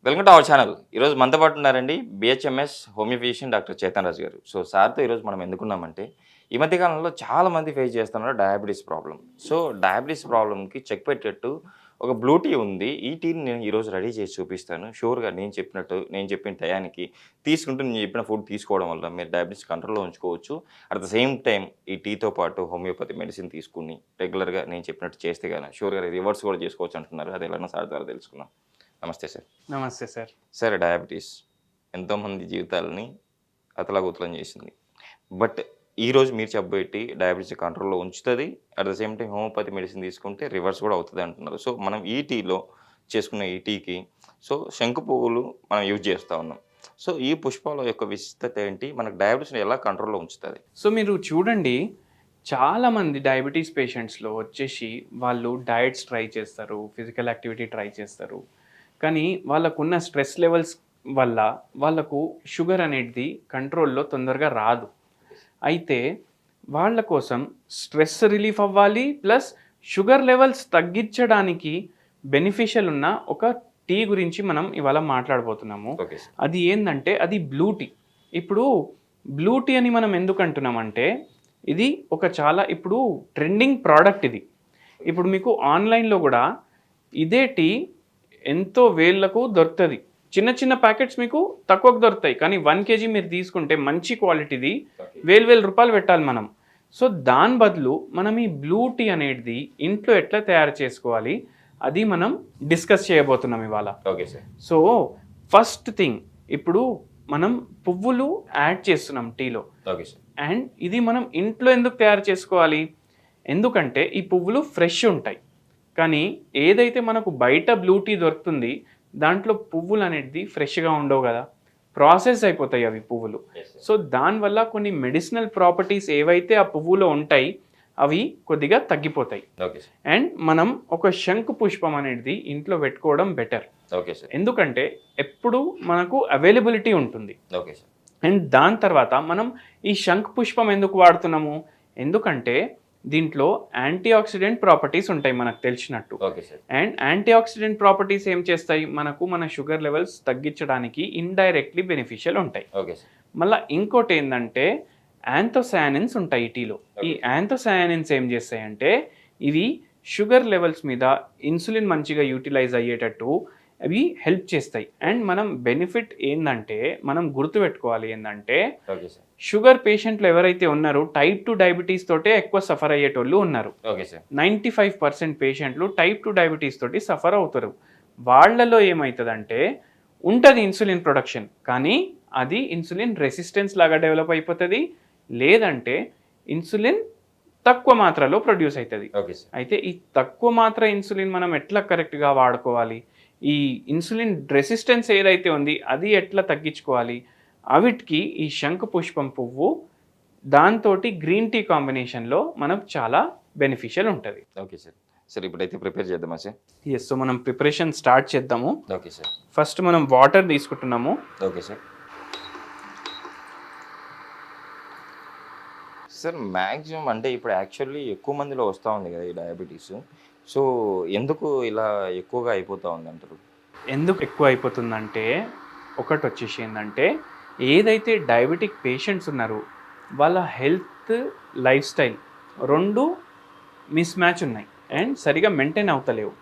Welcome to our channel. ఈరోజు మనతో పాటు ఉన్నారండి BHMS homeo physician doctor Chetan Raju గారు. సో సార్‌తో ఈరోజు మనం ఎందుకున్నామంటే, ఈ మధ్య కాలంలో చాలామంది ఫేస్ చేస్తున్నారు డయాబెటిస్ ప్రాబ్లమ్. సో డయాబెటిస్ ప్రాబ్లమ్‌కి చెక్ పెట్టేట్టు ఒక బ్లూ టీ ఉంది. ఈ టీని నేను ఈరోజు రెడీ చేసి చూపిస్తాను. షూర్‌గా నేను చెప్పినట్టు, నేను చెప్పిన టయానికి తీసుకుంటూ నేను చెప్పిన ఫుడ్ తీసుకోవడం వల్ల మీరు డయాబెటిస్ కంట్రోల్‌లో ఉంచుకోవచ్చు. అట్ ద సేమ్ టైమ్ ఈ టీతో పాటు హోమియోపతి మెడిసిన్ తీసుకొని రెగ్యులర్‌గా నేను చెప్పినట్టు చేస్తే గాని షూర్‌గా రివర్స్ కూడా చేసుకోవచ్చు అంటున్నారు. అది ఎలానో సార్ ద్వారా తెలుసుకుందాం. నమస్తే సార్. నమస్తే సార్. సార్ డయాబెటీస్ ఎంతోమంది జీవితాలని అతలాకుతలం చేసింది. బట్ ఈరోజు మీరు చెప్పబెట్టి డయాబెటీస్ కంట్రోల్‌లో ఉంచుతది. At the same time homeopathy medicine తీసుకుంటే రివర్స్ కూడా అవుతది అంటున్నారు. సో మనం ఈ టీలో చేసుకున్న ఈ టీకి శంకు పువ్వులు మనం యూజ్ చేస్తా ఉన్నాం. సో ఈ పుష్పాల యొక్క విశిష్టత ఏంటి? మనకు డయాబెటీస్‌ని ఎలా కంట్రోల్‌లో ఉంచుతది? సో మీరు చూడండి, చాలామంది డయాబెటీస్ పేషెంట్స్‌లో వచ్చేసి వాళ్ళు డయట్స్ ట్రై చేస్తారు, ఫిజికల్ యాక్టివిటీ ట్రై చేస్తారు. కానీ వాళ్ళకున్న స్ట్రెస్ లెవెల్స్ వల్ల వాళ్ళకు షుగర్ అనేది కంట్రోల్‌లో తొందరగా రాదు. అయితే వాళ్ళ కోసం స్ట్రెస్ రిలీఫ్ అవ్వాలి, ప్లస్ షుగర్ లెవెల్స్ తగ్గించడానికి బెనిఫిషియల్ ఉన్న ఒక టీ గురించి మనం ఇవాళ మాట్లాడబోతున్నాము. Okay sir. అది ఏందంటే అది బ్లూ టీ. ఇప్పుడు బ్లూ టీ అని మనం ఎందుకు అంటున్నామంటే ఇది ఒక చాలా ఇప్పుడు ట్రెండింగ్ ప్రోడక్ట్ ఇది. ఇప్పుడు మీకు ఆన్లైన్‌లో కూడా ఇదే టీ ఎంతో వేలకు దొరుకుతుంది. చిన్న చిన్న ప్యాకెట్స్ మీకు తక్కువకు దొరుకుతాయి. కానీ 1 కేజీ మీరు తీసుకుంటే మంచి క్వాలిటీది వేలు రూపాయలు పెట్టాలి మనం. సో దాని బదులు మనం ఈ బ్లూ టీ అనేది ఇంట్లో ఎట్లా తయారు చేసుకోవాలి అది మనం డిస్కస్ చేయబోతున్నాం ఇవాళ. Okay sir. So first thing, ఇప్పుడు మనం పువ్వులు యాడ్ చేస్తున్నాం టీలో. Okay sir. అండ్ ఇది మనం ఇంట్లో ఎందుకు తయారు చేసుకోవాలి? ఎందుకంటే ఈ పువ్వులు ఫ్రెష్ ఉంటాయి. కానీ ఏదైతే మనకు బయట బ్లూ టీ దొరుకుతుంది దాంట్లో పువ్వులు అనేది ఫ్రెష్గా ఉండవు కదా, ప్రాసెస్ అయిపోతాయి అవి పువ్వులు. సో దానివల్ల కొన్ని మెడిసినల్ ప్రాపర్టీస్ ఏవైతే ఆ పువ్వులో ఉంటాయి అవి కొద్దిగా తగ్గిపోతాయి. Okay sir. అండ్ మనం ఒక శంకు పుష్పం అనేది ఇంట్లో పెట్టుకోవడం బెటర్. Okay sir. ఎందుకంటే ఎప్పుడు మనకు అవైలబిలిటీ ఉంటుంది. Okay sir. అండ్ దాని తర్వాత మనం ఈ శంఖ్ పుష్పం ఎందుకు వాడుతున్నాము? ఎందుకంటే దీంట్లో యాంటీ ఆక్సిడెంట్ ప్రాపర్టీస్ ఉంటాయి మనకు తెలిసినట్టు. Okay sir. And anti oxidant properties ఏం చేస్తాయి? మన షుగర్ లెవెల్స్ తగ్గించడానికి ఇండైరెక్ట్లీ బెనిఫిషియల్ ఉంటాయి. Okay sir. మళ్ళీ ఇంకోటి ఏంటంటే యాంథోసయానిన్స్ ఉంటాయి ఈ టీలో. ఈ యాంథోసయానిన్స్ ఏం చేస్తాయంటే ఇవి షుగర్ లెవెల్స్ మీద ఇన్సులిన్ మంచిగా యూటిలైజ్ అయ్యేటట్టు అవి హెల్ప్ చేస్తాయి. అండ్ మనం బెనిఫిట్ ఏంటంటే మనం గుర్తుపెట్టుకోవాలి ఏంటంటే ఓకే సార్. షుగర్ పేషెంట్లు ఎవరైతే ఉన్నారో టైప్ 2 డయాబెటీస్ తోటే ఎక్కువ సఫర్ అయ్యేటోళ్ళు ఉన్నారు. Okay sir. 95% పేషెంట్లు టైప్ 2 డయాబెటీస్ తోటి సఫర్ అవుతారు. వాళ్ళలో ఏమవుతుందంటే ఉంటుంది ఇన్సులిన్ ప్రొడక్షన్, కానీ అది ఇన్సులిన్ రెసిస్టెన్స్ లాగా డెవలప్ అయిపోతుంది, లేదంటే ఇన్సులిన్ తక్కువ మాత్రలో ప్రొడ్యూస్ అవుతుంది. Okay sir. అయితే ఈ తక్కువ మాత్ర ఇన్సులిన్ మనం ఎట్లా కరెక్ట్గా వాడుకోవాలి, ఈ ఇన్సులిన్ రెసిస్టెన్స్ ఏదైతే ఉంది అది ఎట్లా తగ్గించుకోవాలి, అవిటికి ఈ శంఖ పుష్పం పువ్వు దాంతో గ్రీన్ టీ కాంబినేషన్లో మనకు చాలా బెనిఫిషియల్ ఉంటుంది. Okay sir. సార్ ఇప్పుడైతే ప్రిపేర్ చేద్దామా సార్? ఎస్. సో మనం ప్రిపరేషన్ స్టార్ట్ చేద్దాము. Okay sir. ఫస్ట్ మనం వాటర్ తీసుకుంటున్నాము. Okay sir. సార్ మ్యాక్సిమం అంటే ఇప్పుడు యాక్చువల్లీ ఎక్కువ మందిలో వస్తూ ఉంది కదా ఈ డయాబెటీస్. సో ఎందుకు ఇలా ఎక్కువగా అయిపోతూ ఉంది అంటారు? ఎందుకు ఎక్కువ అయిపోతుందంటే ఒకటి వచ్చేసి ఏంటంటే ఏదైతే డయాబెటిక్ పేషెంట్స్ ఉన్నారో వాళ్ళ హెల్త్ లైఫ్ స్టైల్ రెండు మిస్ మ్యాచ్ ఉన్నాయి అండ్ సరిగా మెయింటైన్ అవుతలేవు.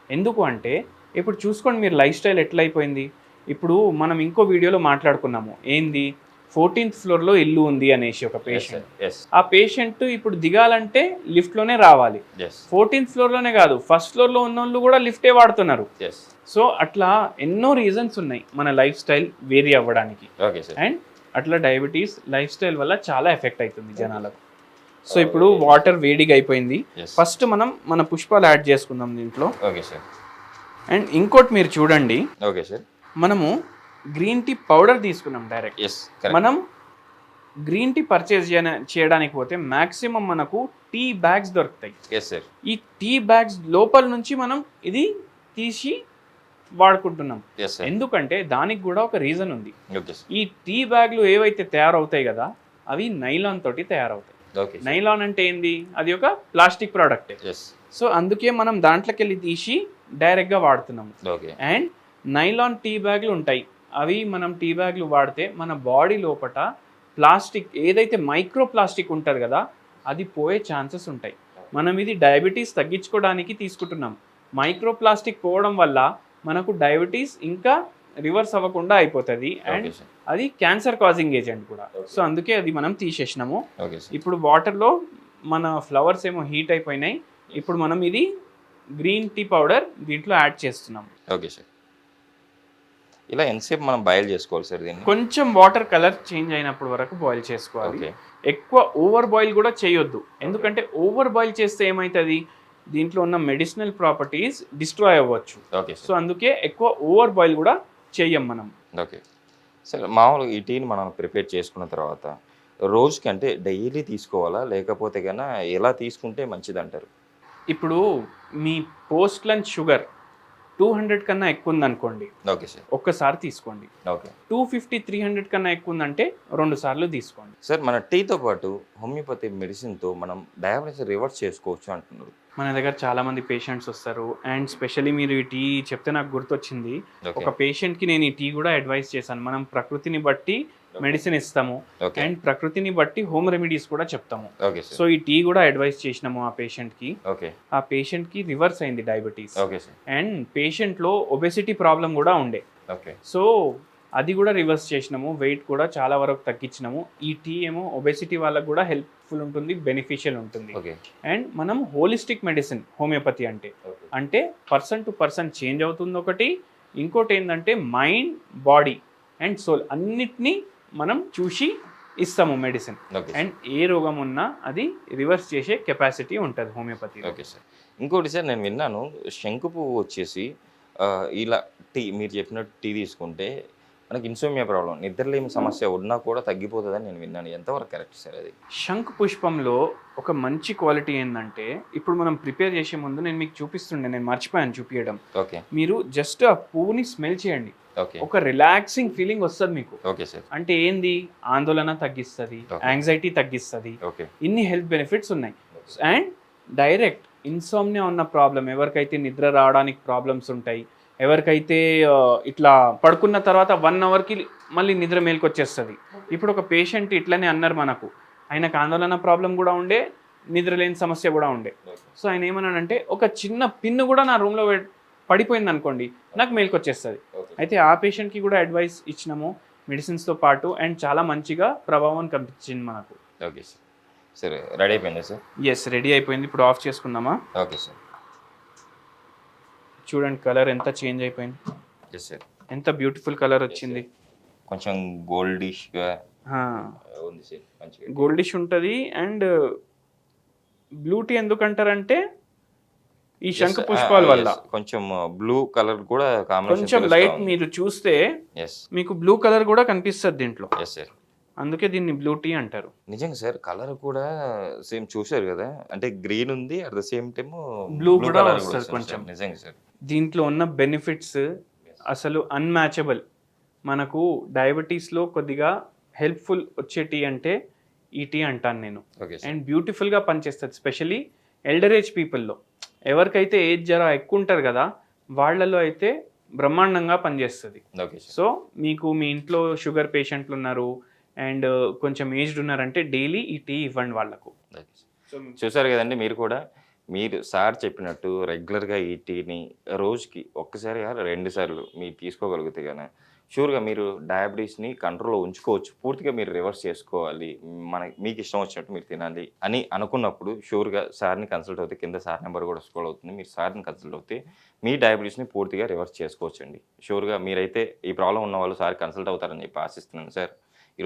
ఎందుకు అంటే ఇప్పుడు చూసుకోండి మీరు లైఫ్ స్టైల్ ఎట్లా అయిపోయింది. ఇప్పుడు మనం ఇంకో వీడియోలో మాట్లాడుకున్నాము ఏంది, 14th ఫ్లోర్లో ఇల్లు ఉంది అనేసి ఒక పేషెంట్. ఆ పేషెంట్ ఇప్పుడు దిగాలంటే లిఫ్ట్లోనే రావాలి. 14th ఫ్లోర్లోనే కాదు, ఫస్ట్ ఫ్లోర్లో ఉన్న వాళ్ళు కూడా లిఫ్టే వాడుతున్నారు. సో అట్లా ఎన్నో రీజన్స్ ఉన్నాయి మన లైఫ్ స్టైల్ వేరీ అవ్వడానికి. అండ్ అట్లా డయాబెటీస్ లైఫ్ స్టైల్ వల్ల చాలా ఎఫెక్ట్ అవుతుంది జనాలకు. సో ఇప్పుడు వాటర్ వేడిగా అయిపోయింది. ఫస్ట్ మనం మన పుష్పాలు యాడ్ చేసుకుందాం దీంట్లో. Okay sir. అండ్ ఇంకోటి మీరు చూడండి, ఓకే సార్, మనము గ్రీన్ టీ పౌడర్ తీసుకున్నాం డైరెక్ట్. మనం గ్రీన్ టీ పర్చేజ్ చేయడానికి పోతే మాక్సిమం మనకు టీ బ్యాగ్స్ దొరుకుతాయి. ఈ టీ బ్యాగ్స్ లోపల నుంచి మనం ఇది తీసి వాడుకుంటున్నాం. ఎందుకంటే దానికి కూడా ఒక రీజన్ ఉంది. ఈ టీ బ్యాగ్లు ఏవైతే తయారవుతాయి కదా అవి నైలాన్ తోటి తయారవుతాయి. నైలాన్ అంటే ఏంది, అది ఒక ప్లాస్టిక్ ప్రోడక్ట్. సో అందుకే మనం దాంట్లోకి వెళ్ళి తీసి డైరెక్ట్గా వాడుతున్నాము. అండ్ నైలాన్ టీ బ్యాగ్లు ఉంటాయి. అవి మనం టీ బ్యాగ్లు వాడితే మన బాడీ లోపట ప్లాస్టిక్ ఏదైతే మైక్రో ప్లాస్టిక్ ఉంటుంది కదా, అది పోయే ఛాన్సెస్ ఉంటాయి. మనం ఇది డయాబెటీస్ తగ్గించుకోవడానికి తీసుకుంటున్నాం. మైక్రో ప్లాస్టిక్ పోవడం వల్ల మనకు డయాబెటీస్ ఇంకా రివర్స్ అవ్వకుండా అయిపోతుంది అండ్ ఓకే సార్. అది క్యాన్సర్ కాజింగ్ ఏజెంట్ కూడా. సో అందుకే అది మనం తీసేసినాము. Okay sir. ఇప్పుడు వాటర్లో మన ఫ్లవర్స్ ఏమో హీట్ అయిపోయినాయి. ఇప్పుడు మనం ఇది గ్రీన్ టీ పౌడర్ దీంట్లో యాడ్ చేస్తున్నాం. Okay sir. ఇలా ఎంతసేపు మనం బాయిల్ చేసుకోవాలి సార్ దీన్ని? కొంచెం వాటర్ కలర్ చేంజ్ అయినప్పుడు వరకు బాయిల్ చేసుకోవాలి. ఓకే. ఎక్కువ ఓవర్ బాయిల్ కూడా చేయొద్దు. ఎందుకంటే ఓవర్ బాయిల్ చేస్తే ఏమవుతుంది, దీంట్లో ఉన్న మెడిసినల్ ప్రాపర్టీస్ డిస్ట్రాయ్ అవ్వచ్చు. Okay so sir. అందుకే ఎక్కువ ఓవర్ బాయిల్ కూడా చెయ్యం మనం. Okay sir. మామూలుగా ఈ టీని మనం ప్రిపేర్ చేసుకున్న తర్వాత రోజుకి అంటే డైలీ తీసుకోవాలా, లేకపోతే కన్నా ఎలా తీసుకుంటే మంచిది అంటారు? ఇప్పుడు మీ పోస్ట్ లంచ్ షుగర్ 200 కన్నా ఎక్కువ ఉందనుకోండి, ఓకే సార్. ఒక్కసారి తీసుకోండి. ఓకే 250, 300 కన్నా ఎక్కువ ఉందంటే 2 సార్లు తీసుకోండి. సార్. మన టీతో పాటు హోమియోపతి మెడిసిన్తో మనం డయాబెటీస్ రివర్స్ చేసుకోవచ్చు అంటున్నారు. మన దగ్గర చాలా మంది పేషెంట్స్ వస్తారు అండ్ స్పెషల్లీ మీరు ఈ టీ చెప్తే నాకు గుర్తొచ్చింది. ఓకే. ఒక పేషెంట్కి నేను ఈ టీ కూడా అడ్వైస్ చేశాను. మనం ప్రకృతిని బట్టి మెడిసిన్ ఇస్తాము ఓకే. అండ్ ప్రకృతిని బట్టి హోమ్ రెమెడీస్ కూడా చెప్తాము. Okay sir. సో ఈ టీ కూడా అడ్వైస్ చేసినాము ఆ పేషెంట్కి. ఓకే. ఆ పేషెంట్కి రివర్స్ అయింది డయాబెటీస్ ఓకే సార్. అండ్ పేషెంట్లో ఒబెసిటీ ప్రాబ్లం కూడా ఉండే. ఓకే. సో అది కూడా రివర్స్ చేసినాము, వెయిట్ కూడా చాలా వరకు తగ్గించినాము. ఈ టీ ఏమో ఒబెసిటీ వాళ్ళకు కూడా హెల్ప్ఫుల్ ఉంటుంది, బెనిఫిషియల్ ఉంటుంది. ఓకే. అండ్ మనం హోలిస్టిక్ మెడిసిన్ హోమియోపతి అంటే ఓకే. అంటే పర్సన్ టు పర్సన్ చేంజ్ అవుతుంది ఒకటి. ఇంకోటి ఏంటంటే మైండ్, బాడీ అండ్ సోల్ అన్నిటినీ మనం చూసి ఇస్తాము మెడిసిన్. ఓకే. అండ్ ఏ రోగం ఉన్నా అది రివర్స్ చేసే కెపాసిటీ ఉంటుంది హోమియోపతి. Okay sir. ఇంకోటి సార్, నేను విన్నాను శంకు పువ్వు వచ్చేసి ఇలా టీ మీరు చెప్పినట్టు టీ తీసుకుంటే మనకి ఇన్సోమియా ప్రాబ్లం, నిద్రలేమి సమస్య ఉన్నా కూడా తగ్గిపోతుందని నేను విన్నాను. ఎంతవరకు కరెక్ట్ సార్ అది? శంఖ్ పుష్పంలో ఒక మంచి క్వాలిటీ ఏంటంటే, ఇప్పుడు మనం ప్రిపేర్ చేసే ముందు నేను మీకు చూపిస్తుండే, నేను మర్చిపోయాను చూపించడం. ఓకే. మీరు జస్ట్ ఆ పువ్వుని స్మెల్ చేయండి, ఓకే. ఒక రిలాక్సింగ్ ఫీలింగ్ వస్తుంది మీకు. Okay sir. అంటే ఏంది, ఆందోళన తగ్గిస్తుంది, Okay. యాంగ్జైటీ తగ్గిస్తుంది, ఓకే. ఇన్ని హెల్త్ బెనిఫిట్స్ ఉన్నాయి. అండ్ డైరెక్ట్ ఇన్సోమ్నియా ఉన్న ప్రాబ్లం, ఎవరికైతే నిద్ర రావడానికి ప్రాబ్లమ్స్ ఉంటాయి, ఎవరికైతే ఇట్లా పడుకున్న తర్వాత 1 అవర్కి మళ్ళీ నిద్ర మేల్కొచ్చేస్తుంది. ఇప్పుడు ఒక పేషెంట్ ఇట్లనే అన్నారు మనకు, ఆయనకు ఆందోళన ప్రాబ్లం కూడా ఉండే, నిద్ర లేని సమస్య కూడా ఉండే. సో ఆయన ఏమన్నాడంటే, ఒక చిన్న పిన్ను కూడా నా రూమ్లో పడిపోయింది అనుకోండి, నాకు మేల్కొచ్చేస్తుంది. అయితే ఆ పేషెంట్కి కూడా అడ్వైస్ ఇచ్చినాము మెడిసిన్స్తో పాటు అండ్ చాలా మంచిగా ప్రభావం కనిపించింది మనకు. Okay sir. సరే, రెడీ అయిపోయిందా సార్? ఎస్, రెడీ అయిపోయింది. ఇప్పుడు ఆఫ్ చేసుకుందామా? Okay sir. చూడండి కలర్ ఎంత చేంజ్ అయిపోయింది, ఎస్ సార్. ఎంత బ్యూటిఫుల్ కలర్ వచ్చింది. కొంచెం గోల్డిష్గా ఉంది సార్, మంచిగా. గోల్డిష్ ఉంటుంది. అండ్ బ్లూ టీ ఎందుకంటారంటే ఈ శంఖ పుష్పాల వల్ల కొంచెం బ్లూ కలర్ కూడా కొంచెం కాంబినేషన్ లైట్ మీరు చూస్తే ఎస్ మీకు బ్లూ కలర్ కూడా కనిపిస్తుంది దీంట్లో, ఎస్ సార్. అందుకే దీన్ని బ్లూ టీ అంటారు. నిజంగా సార్, కలర్ కూడా సేమ్ చూశారు కదా, అంటే గ్రీన్ ఉంది, at the same time blue కూడా వస్తుంది కొంచెం. నిజంగా సార్. దీంట్లో ఉన్న బెనిఫిట్స్ అసలు అన్మ్యాచబుల్. మనకు డయాబెటీస్లో కొద్దిగా హెల్ప్ఫుల్ వచ్చే టీ అంటే ఈ టీ అంటాను నేను. Okay sir. అండ్ బ్యూటిఫుల్గా పనిచేస్తుంది, స్పెషలీ ఎల్డర్ ఏజ్ పీపుల్లో. ఎవరికైతే ఏజ్ జర ఎక్కువ ఉంటారు కదా, వాళ్ళలో అయితే బ్రహ్మాండంగా పనిచేస్తుంది. Okay sir. సో మీకు మీ ఇంట్లో షుగర్ పేషెంట్లు ఉన్నారు అండ్ కొంచెం ఏజ్డ్ ఉన్నారంటే డైలీ ఈ టీ ఇవ్వండి వాళ్ళకు. Okay sir. చూసారు కదండి, మీరు కూడా మీరు సార్ చెప్పినట్టు రెగ్యులర్గా ఈ టీని రోజుకి ఒక్కసారి 2 సార్లు మీరు తీసుకోగలిగితే కానీ షూర్గా మీరు డయాబెటీస్ని కంట్రోల్లో ఉంచుకోవచ్చు. పూర్తిగా మీరు రివర్స్ చేసుకోవాలి, మీకు ఇష్టం వచ్చినట్టు మీరు తినాలి అని అనుకున్నప్పుడు షూర్గా సార్ని కన్సల్ట్ అవుతే, కింద సార్ నెంబర్ కూడా స్క్రోల్ అవుతుంది, మీరు సార్ని కన్సల్ట్ అవుతే మీ డయాబెటీస్ని పూర్తిగా రివర్స్ చేసుకోవచ్చండి. షూర్గా మీరైతే ఈ ప్రాబ్లం ఉన్న వాళ్ళు సార్ కన్సల్ట్ అవుతారని చెప్పి ఆశిస్తున్నాను సార్.